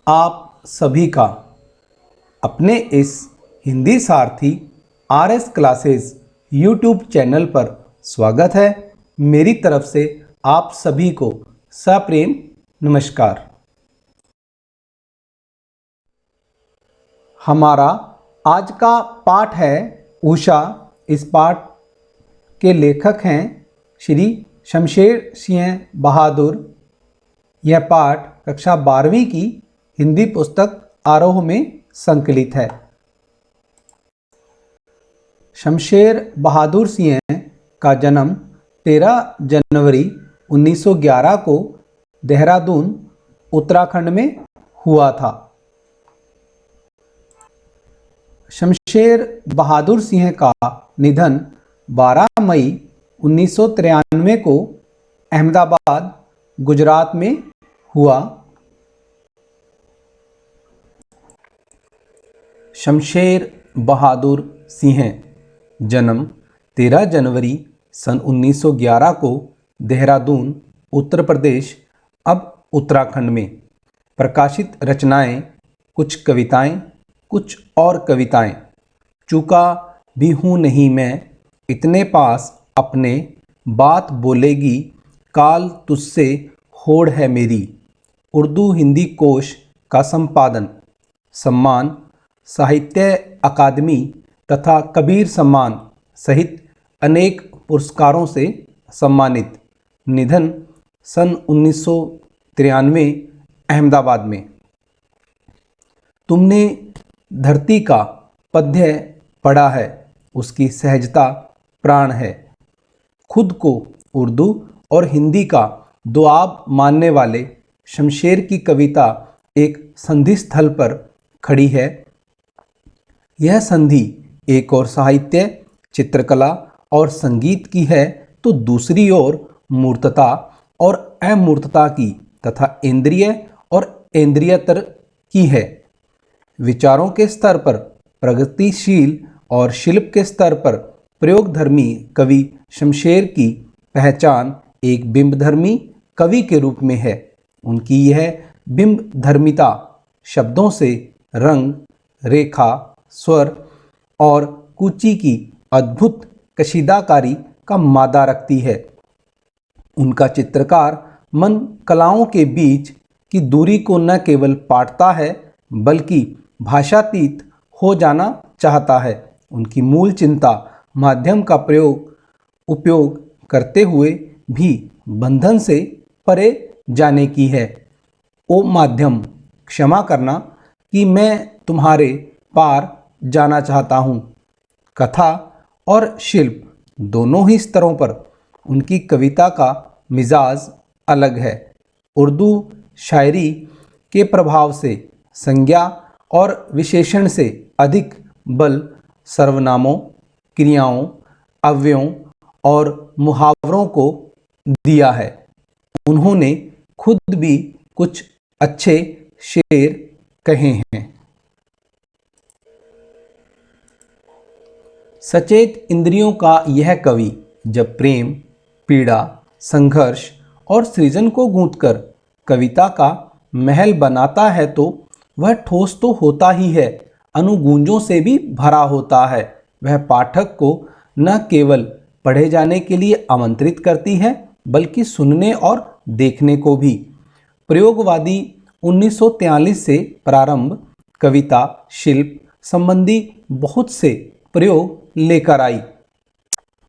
आप सभी का अपने इस हिंदी सारथी RS क्लासेस यूट्यूब चैनल पर स्वागत है। मेरी तरफ से आप सभी को सप्रेम नमस्कार। हमारा आज का पाठ है उषा। इस पाठ के लेखक हैं श्री शमशेर सिंह बहादुर। यह पाठ कक्षा 12वीं की हिंदी पुस्तक आरोह में संकलित है। शमशेर बहादुर सिंह का जन्म 13 जनवरी 1911 को देहरादून उत्तराखंड में हुआ था। शमशेर बहादुर सिंह का निधन 12 मई 1993 को अहमदाबाद गुजरात में हुआ। शमशेर बहादुर सिंह जन्म 13 जनवरी सन 1911 को देहरादून उत्तर प्रदेश अब उत्तराखंड में। प्रकाशित रचनाएं कुछ कविताएं, कुछ और कविताएं। चूका भी हूँ नहीं मैं इतने पास अपने, बात बोलेगी काल तुझसे होड़ है मेरी। उर्दू हिंदी कोश का संपादन। सम्मान साहित्य अकादमी तथा कबीर सम्मान सहित अनेक पुरस्कारों से सम्मानित। निधन सन 1993 अहमदाबाद में। तुमने धरती का पद्य पढ़ा है, उसकी सहजता प्राण है। खुद को उर्दू और हिंदी का दुआब मानने वाले शमशेर की कविता एक संधि स्थल पर खड़ी है। यह संधि एक और साहित्य, चित्रकला और संगीत की है तो दूसरी ओर मूर्तता और अमूर्तता की तथा इंद्रिय और इंद्रियतर की है। विचारों के स्तर पर प्रगतिशील और शिल्प के स्तर पर प्रयोगधर्मी कवि शमशेर की पहचान एक बिंबधर्मी कवि के रूप में है। उनकी यह बिंबधर्मिता शब्दों से रंग, रेखा, स्वर और कुची की अद्भुत कशीदाकारी का मादा रखती है। उनका चित्रकार मन कलाओं के बीच की दूरी को न केवल पाटता है बल्कि भाषातीत हो जाना चाहता है। उनकी मूल चिंता माध्यम का उपयोग करते हुए भी बंधन से परे जाने की है। ओ माध्यम, क्षमा करना कि मैं तुम्हारे पार जाना चाहता हूँ। कथा और शिल्प दोनों ही स्तरों पर उनकी कविता का मिजाज अलग है। उर्दू शायरी के प्रभाव से संज्ञा और विशेषण से अधिक बल सर्वनामों, क्रियाओं, अव्ययों और मुहावरों को दिया है। उन्होंने खुद भी कुछ अच्छे शेर कहे हैं। सचेत इंद्रियों का यह कवि जब प्रेम, पीड़ा, संघर्ष और सृजन को गूंथकर कविता का महल बनाता है तो वह ठोस तो होता ही है, अनुगूंजों से भी भरा होता है। वह पाठक को न केवल पढ़े जाने के लिए आमंत्रित करती है बल्कि सुनने और देखने को भी। प्रयोगवादी 1943 से प्रारंभ कविता शिल्प संबंधी बहुत से प्रयोग लेकर आई।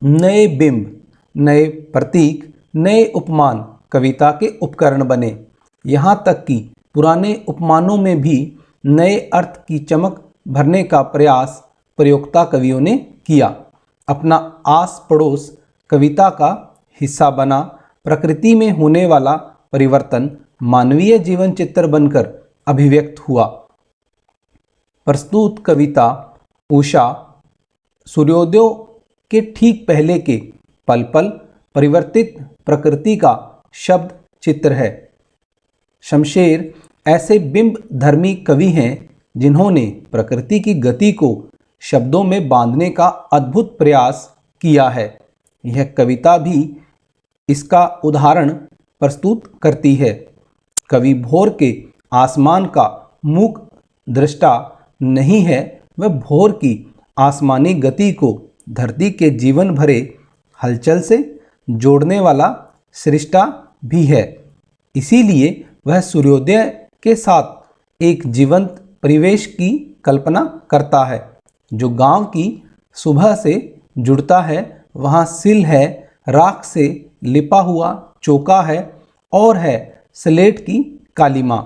नए बिंब, नए प्रतीक, नए उपमान कविता के उपकरण बने। यहाँ तक कि पुराने उपमानों में भी नए अर्थ की चमक भरने का प्रयास प्रयोक्ता कवियों ने किया। अपना आस पड़ोस कविता का हिस्सा बना। प्रकृति में होने वाला परिवर्तन मानवीय जीवन चित्र बनकर अभिव्यक्त हुआ। प्रस्तुत कविता उषा सूर्योदय के ठीक पहले के पल पल परिवर्तित प्रकृति का शब्द चित्र है। शमशेर ऐसे बिंब धर्मी कवि हैं जिन्होंने प्रकृति की गति को शब्दों में बांधने का अद्भुत प्रयास किया है। यह कविता भी इसका उदाहरण प्रस्तुत करती है। कवि भोर के आसमान का मूक दृष्टा नहीं है, वह भोर की आसमानी गति को धरती के जीवन भरे हलचल से जोड़ने वाला सृष्टा भी है। इसीलिए वह सूर्योदय के साथ एक जीवंत परिवेश की कल्पना करता है। जो गांव की सुबह से जुड़ता है, वहाँ सिल है, राख से लिपा हुआ चौका है और है स्लेट की कालीमा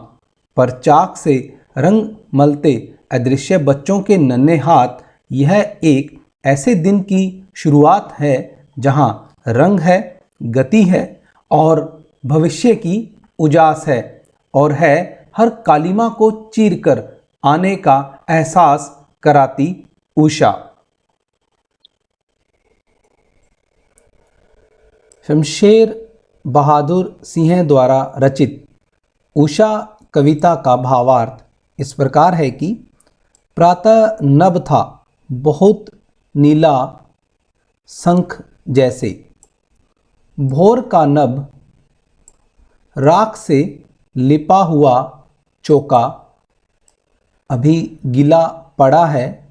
पर चाक से रंग मलते अदृश्य बच्चों के नन्हे हाथ। यह एक ऐसे दिन की शुरुआत है जहाँ रंग है, गति है और भविष्य की उजास है, और है हर कालीमा को चीरकर आने का एहसास कराती उषा। शमशेर बहादुर सिंह द्वारा रचित उषा कविता का भावार्थ इस प्रकार है कि प्रातः नभ था बहुत नीला शंख जैसे, भोर का नभ राख से लिपा हुआ चौका अभी गीला पड़ा है,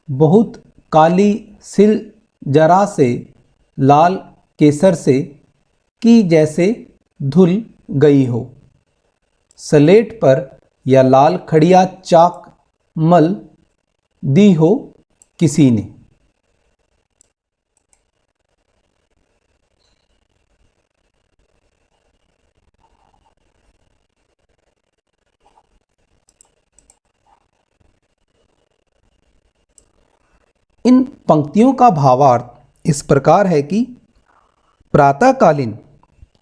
बहुत काली सिल जरा से लाल केसर से की जैसे धुल गई हो, स्लेट पर या लाल खड़िया चाक मल दी हो किसी ने। इन पंक्तियों का भावार्थ इस प्रकार है कि प्रातःकालीन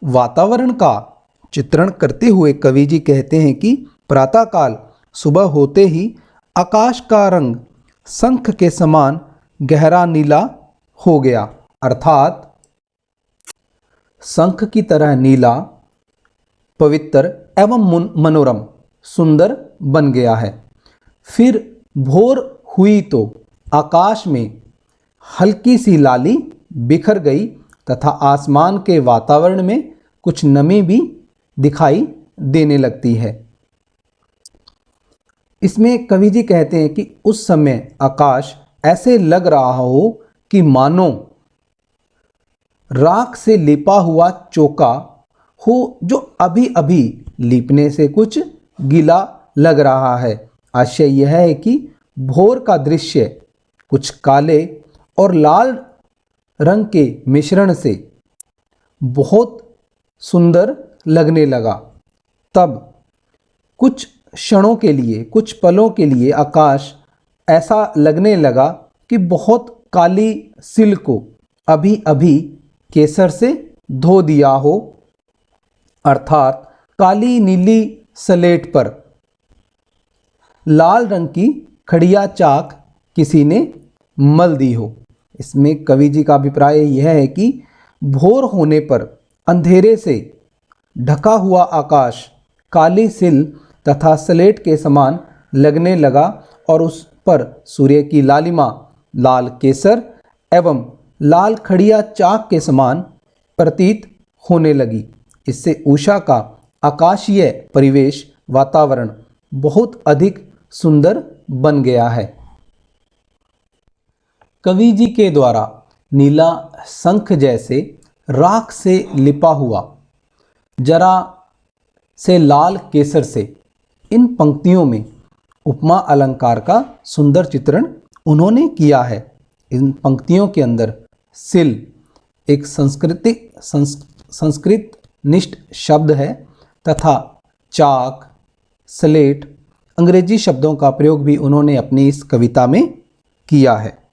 वातावरण का चित्रण करते हुए कवि जी कहते हैं कि प्रातःकाल सुबह होते ही आकाश का रंग शंख के समान गहरा नीला हो गया, अर्थात शंख की तरह नीला, पवित्र एवं मनोरम सुंदर बन गया है। फिर भोर हुई तो आकाश में हल्की सी लाली बिखर गई तथा आसमान के वातावरण में कुछ नमी भी दिखाई देने लगती है। इसमें कवि जी कहते हैं कि उस समय आकाश ऐसे लग रहा हो कि मानो राख से लिपा हुआ चौका हो जो अभी अभी लीपने से कुछ गीला लग रहा है। आशय यह है कि भोर का दृश्य कुछ काले और लाल रंग के मिश्रण से बहुत सुंदर लगने लगा। तब कुछ क्षणों के लिए, कुछ पलों के लिए आकाश ऐसा लगने लगा कि बहुत काली सिल को अभी अभी केसर से धो दिया हो, अर्थात काली नीली स्लेट पर लाल रंग की खड़िया चाक किसी ने मल दी हो। इसमें कवि जी का अभिप्राय यह है कि भोर होने पर अंधेरे से ढका हुआ आकाश काली सिल तथा स्लेट के समान लगने लगा और उस पर सूर्य की लालिमा लाल केसर एवं लाल खड़िया चाक के समान प्रतीत होने लगी। इससे उषा का आकाशीय परिवेश वातावरण बहुत अधिक सुंदर बन गया है। कवि जी के द्वारा नीला शंख जैसे राख से लिपा हुआ जरा से लाल केसर से, इन पंक्तियों में उपमा अलंकार का सुंदर चित्रण उन्होंने किया है। इन पंक्तियों के अंदर सिल एक संस्कृत निष्ठ शब्द है तथा चाक, स्लेट अंग्रेजी शब्दों का प्रयोग भी उन्होंने अपनी इस कविता में किया है।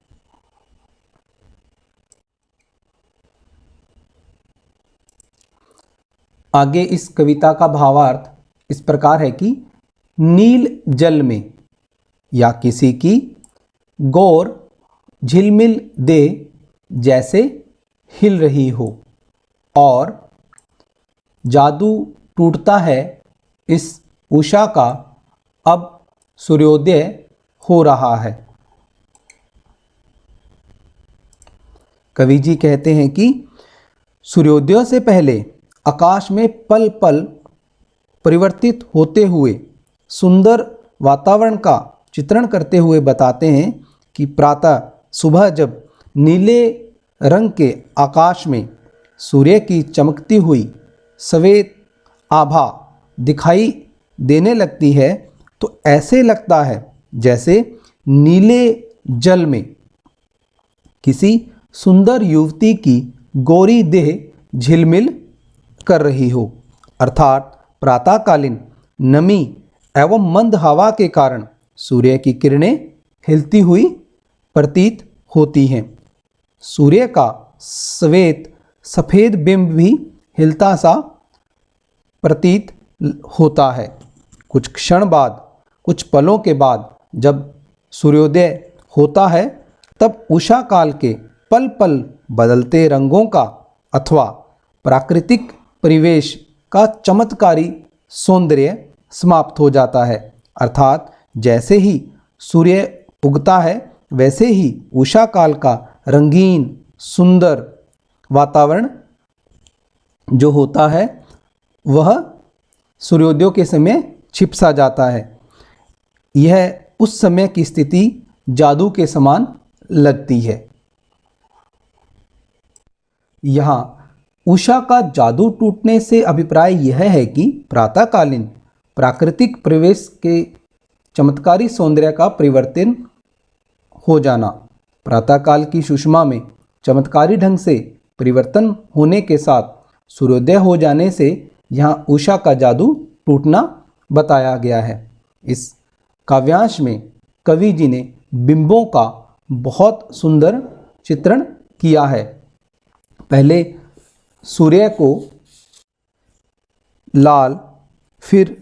आगे इस कविता का भावार्थ इस प्रकार है कि नील जल में या किसी की गौर झिलमिल दे जैसे हिल रही हो और जादू टूटता है इस उषा का, अब सूर्योदय हो रहा है। कवि जी कहते हैं कि सूर्योदय से पहले आकाश में पल पल परिवर्तित होते हुए सुंदर वातावरण का चित्रण करते हुए बताते हैं कि प्रातः सुबह जब नीले रंग के आकाश में सूर्य की चमकती हुई सफ़ेद आभा दिखाई देने लगती है तो ऐसे लगता है जैसे नीले जल में किसी सुंदर युवती की गोरी देह झिलमिल कर रही हो। अर्थात प्रातःकालीन नमी एवं मंद हवा के कारण सूर्य की किरणें हिलती हुई प्रतीत होती हैं। सूर्य का श्वेत सफ़ेद बिंब भी हिलता सा प्रतीत होता है। कुछ क्षण बाद, कुछ पलों के बाद जब सूर्योदय होता है तब उषा काल के पल पल बदलते रंगों का अथवा प्राकृतिक परिवेश का चमत्कारी सौंदर्य समाप्त हो जाता है। अर्थात जैसे ही सूर्य उगता है वैसे ही उषा काल का रंगीन सुंदर वातावरण जो होता है वह सूर्योदय के समय छिप सा जाता है। यह उस समय की स्थिति जादू के समान लगती है। यहाँ उषा का जादू टूटने से अभिप्राय यह है कि प्रातःकालीन प्राकृतिक परिवेश के चमत्कारी सौंदर्य का परिवर्तन हो जाना। प्रातःकाल की सुषमा में चमत्कारी ढंग से परिवर्तन होने के साथ सूर्योदय हो जाने से यहाँ उषा का जादू टूटना बताया गया है। इस काव्यांश में कवि जी ने बिंबों का बहुत सुंदर चित्रण किया है। पहले सूर्य को लाल, फिर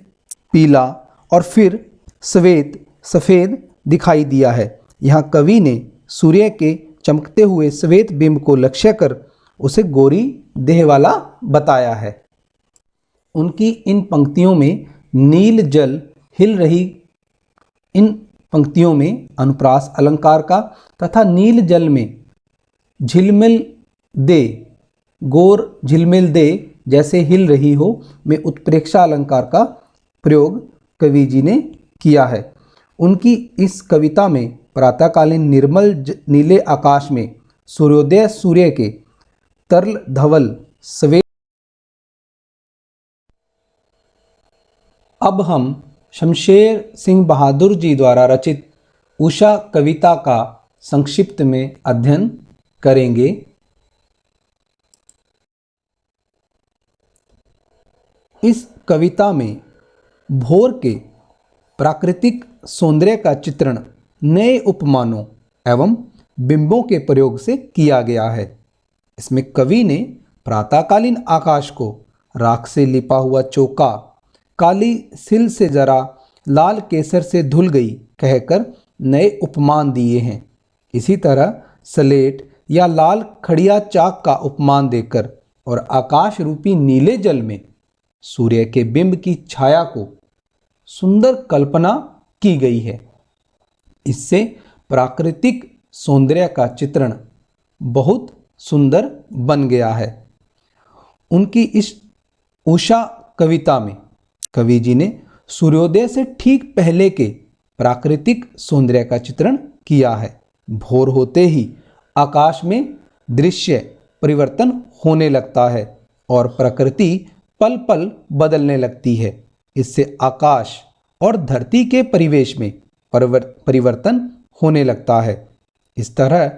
पीला और फिर सफ़ेद दिखाई दिया है। यहाँ कवि ने सूर्य के चमकते हुए श्वेत बिंब को लक्ष्य कर उसे गोरी देह वाला बताया है। उनकी इन पंक्तियों में नील जल हिल रही, इन पंक्तियों में अनुप्रास अलंकार का तथा नील जल में झिलमिल दे, गोर झिलमिल दे जैसे हिल रही हो में उत्प्रेक्षा अलंकार का प्रयोग कवि जी ने किया है। उनकी इस कविता में प्रातःकालीन निर्मल नीले आकाश में सूर्योदय सूर्य के तरल धवल सवेद। अब हम शमशेर सिंह बहादुर जी द्वारा रचित उषा कविता का संक्षिप्त में अध्ययन करेंगे। इस कविता में भोर के प्राकृतिक सौंदर्य का चित्रण नए उपमानों एवं बिंबों के प्रयोग से किया गया है। इसमें कवि ने प्रातःकालीन आकाश को राख से लिपा हुआ चौका, काली सिल से जरा लाल केसर से धुल गई कहकर नए उपमान दिए हैं। इसी तरह स्लेट या लाल खड़िया चाक का उपमान देकर और आकाश रूपी नीले जल में सूर्य के बिंब की छाया को सुंदर कल्पना की गई है। इससे प्राकृतिक सौंदर्य का चित्रण बहुत सुंदर बन गया है। उनकी इस उषा कविता में कवि जी ने सूर्योदय से ठीक पहले के प्राकृतिक सौंदर्य का चित्रण किया है। भोर होते ही आकाश में दृश्य परिवर्तन होने लगता है और प्रकृति पल पल बदलने लगती है। इससे आकाश और धरती के परिवेश में परिवर्तन होने लगता है। इस तरह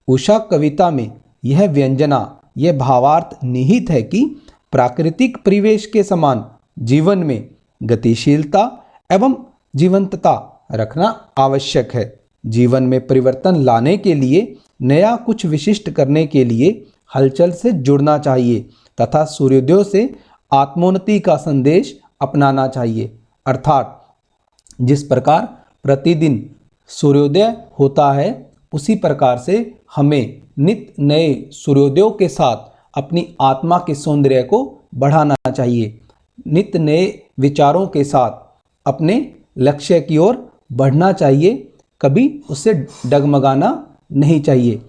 उषा कविता में यह व्यंजना, यह भावार्थ निहित है कि प्राकृतिक परिवेश के समान जीवन में गतिशीलता एवं जीवंतता रखना आवश्यक है। जीवन में परिवर्तन लाने के लिए, नया कुछ विशिष्ट करने के लिए हलचल से जुड़ना चाहिए तथा सूर्योदय से आत्मोन्नति का संदेश अपनाना चाहिए। अर्थात जिस प्रकार प्रतिदिन सूर्योदय होता है उसी प्रकार से हमें नित्य नए सूर्योदयों के साथ अपनी आत्मा के सौंदर्य को बढ़ाना चाहिए। नित्य नए विचारों के साथ अपने लक्ष्य की ओर बढ़ना चाहिए। कभी उससे डगमगाना नहीं चाहिए।